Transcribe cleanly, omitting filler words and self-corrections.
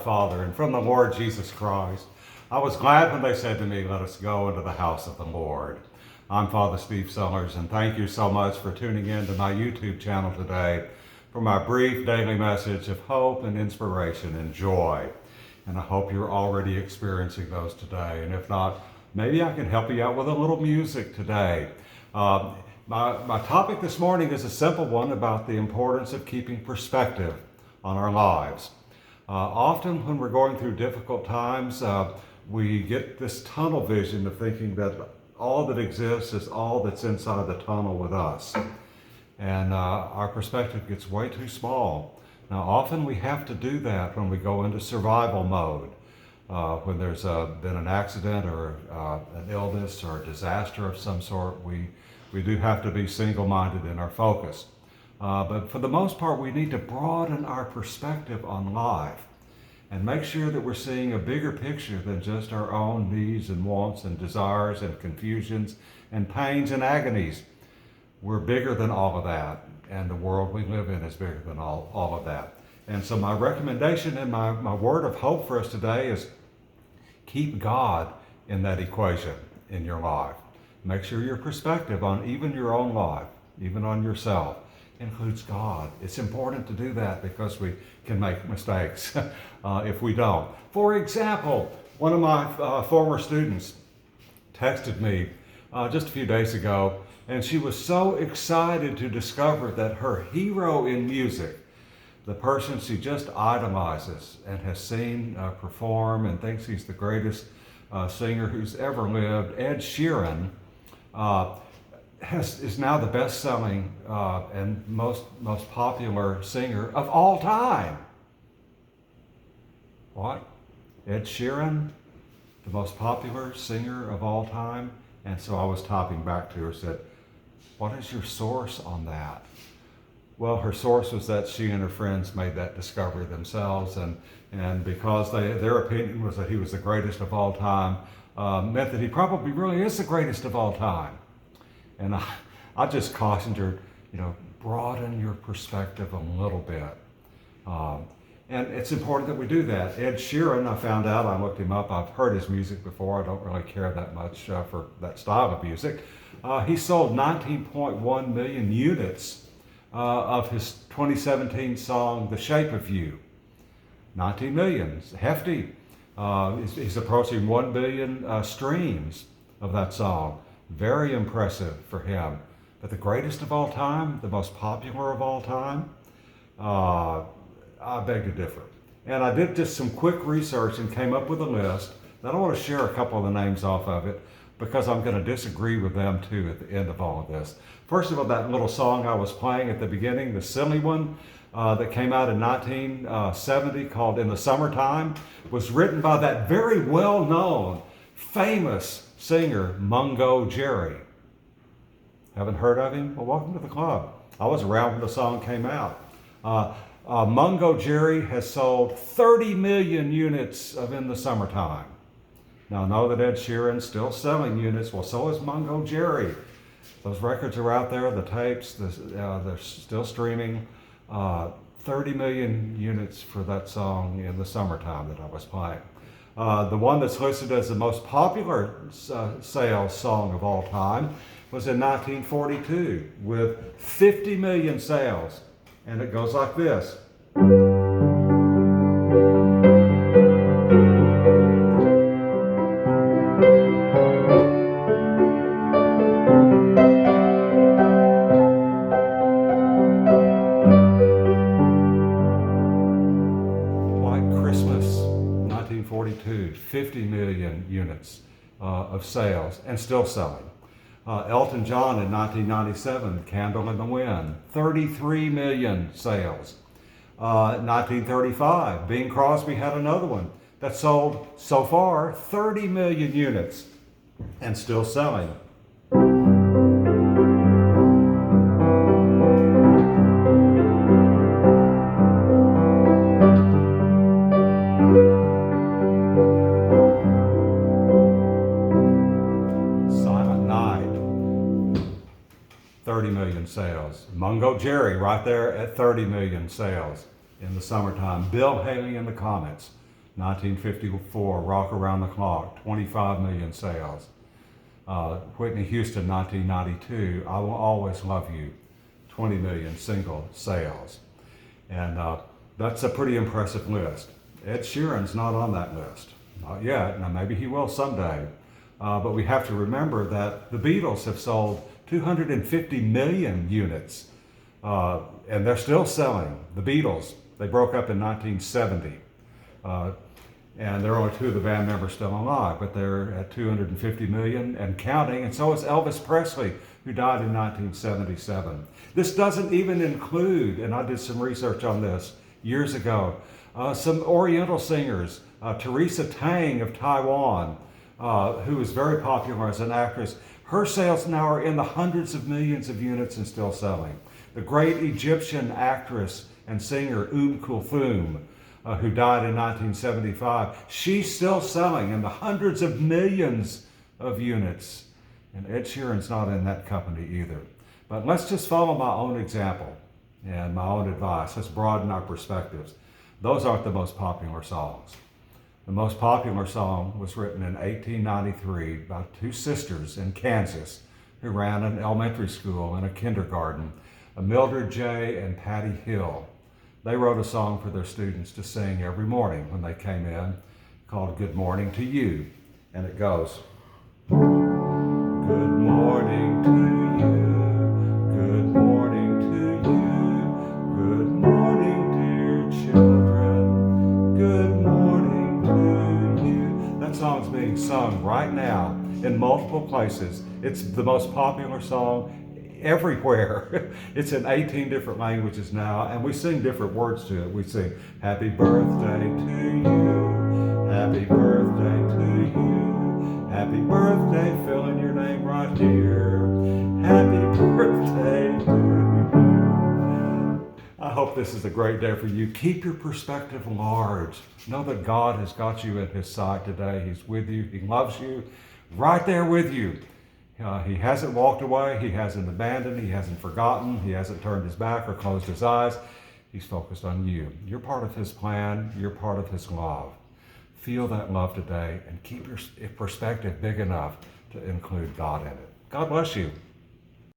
Father and from the Lord Jesus Christ. I was glad when they said to me, let us go into the house of the Lord. I'm Father Steve Sellers, and thank you so much for tuning in to my YouTube channel today for my brief daily message of hope and inspiration and joy. And I hope you're already experiencing those today. And if not, maybe I can help you out with a little music today. My topic this morning is a simple one about the importance of keeping perspective on our lives. Often when we're going through difficult times, we get this tunnel vision of thinking that all that exists is all that's inside the tunnel with us. And our perspective gets way too small. Now, often we have to do that when we go into survival mode. When there's been an accident or an illness or a disaster of some sort, we do have to be single-minded in our focus. But for the most part, we need to broaden our perspective on life and make sure that we're seeing a bigger picture than just our own needs and wants and desires and confusions and pains and agonies. We're bigger than all of that, and the world we live in is bigger than all of that. And so my recommendation and my word of hope for us today is keep God in that equation in your life. Make sure your perspective on even your own life, even on yourself, includes God. It's important to do that because we can make mistakes if we don't. For example, one of my former students texted me just a few days ago, and she was so excited to discover that her hero in music, the person she just idolizes and has seen perform and thinks he's the greatest singer who's ever lived, Ed Sheeran, is now the best-selling and most popular singer of all time. What? Ed Sheeran, the most popular singer of all time? And so I was typing back to her, said, what is your source on that? Well, her source was that she and her friends made that discovery themselves, and because their opinion was that he was the greatest of all time, meant that he probably really is the greatest of all time. And I just cautioned her, broaden your perspective a little bit. And it's important that we do that. Ed Sheeran, I found out, I looked him up, I've heard his music before, I don't really care that much for that style of music. He sold 19.1 million units of his 2017 song, The Shape of You. 19 million, it's hefty. He's approaching 1 billion streams of that song. Very impressive for him. But the greatest of all time, the most popular of all time, I beg to differ. And I did just some quick research and came up with a list. And I want to share a couple of the names off of it because I'm going to disagree with them too at the end of all of this. First of all, that little song I was playing at the beginning, the silly one that came out in 1970 called In the Summertime, was written by that very well-known, famous singer, Mungo Jerry. Haven't heard of him? Well, welcome to the club. I was around when the song came out. Mungo Jerry has sold 30 million units of In the Summertime. Now, I know that Ed Sheeran's still selling units. Well, so is Mungo Jerry. Those records are out there, the tapes, they're still streaming. 30 million units for that song In the Summertime that I was playing. The one that's listed as the most popular sales song of all time was in 1942 with 50 million sales. And it goes like this. White Christmas, 1942, 50 million units of sales and still selling. Elton John in 1997, Candle in the Wind, 33 million sales. 1935, Bing Crosby had another one that sold so far 30 million units and still selling. Silent Night, 30 million sales. Mungo Jerry right there at 30 million sales in the summertime. Bill Haley and the Comets, 1954, Rock Around the Clock, 25 million sales. Whitney Houston, 1992, I Will Always Love You, 20 million single sales. And that's a pretty impressive list. Ed Sheeran's not on that list, not yet. Now maybe he will someday. But we have to remember that the Beatles have sold 250 million units, and they're still selling. The Beatles, they broke up in 1970. And there are only two of the band members still alive, but they're at 250 million and counting, and so is Elvis Presley, who died in 1977. This doesn't even include, and I did some research on this years ago, some Oriental singers, Teresa Tang of Taiwan, who is very popular as an actress. Her sales now are in the hundreds of millions of units and still selling. The great Egyptian actress and singer Kulthum, who died in 1975, she's still selling in the hundreds of millions of units. And Ed Sheeran's not in that company either. But let's just follow my own example and my own advice. Let's broaden our perspectives. Those aren't the most popular songs. The most popular song was written in 1893 by two sisters in Kansas who ran an elementary school and a kindergarten, Mildred J. and Patty Hill. They wrote a song for their students to sing every morning when they came in called Good Morning to You. And it goes, Good morning to you, good morning to you, good morning dear children, good morning to you. That song's being sung right now in multiple places. It's the most popular song everywhere. It's in 18 different languages now, and we sing different words to it. We sing, happy birthday to you, happy birthday to you, happy birthday, fill in your name right here, happy birthday to you. I hope this is a great day for you. Keep your perspective large. Know that God has got you in his sight today. He's with you. He loves you, right there with you. He hasn't walked away, he hasn't abandoned, he hasn't forgotten, he hasn't turned his back or closed his eyes. He's focused on you. You're part of his plan, you're part of his love. Feel that love today and keep your perspective big enough to include God in it. God bless you.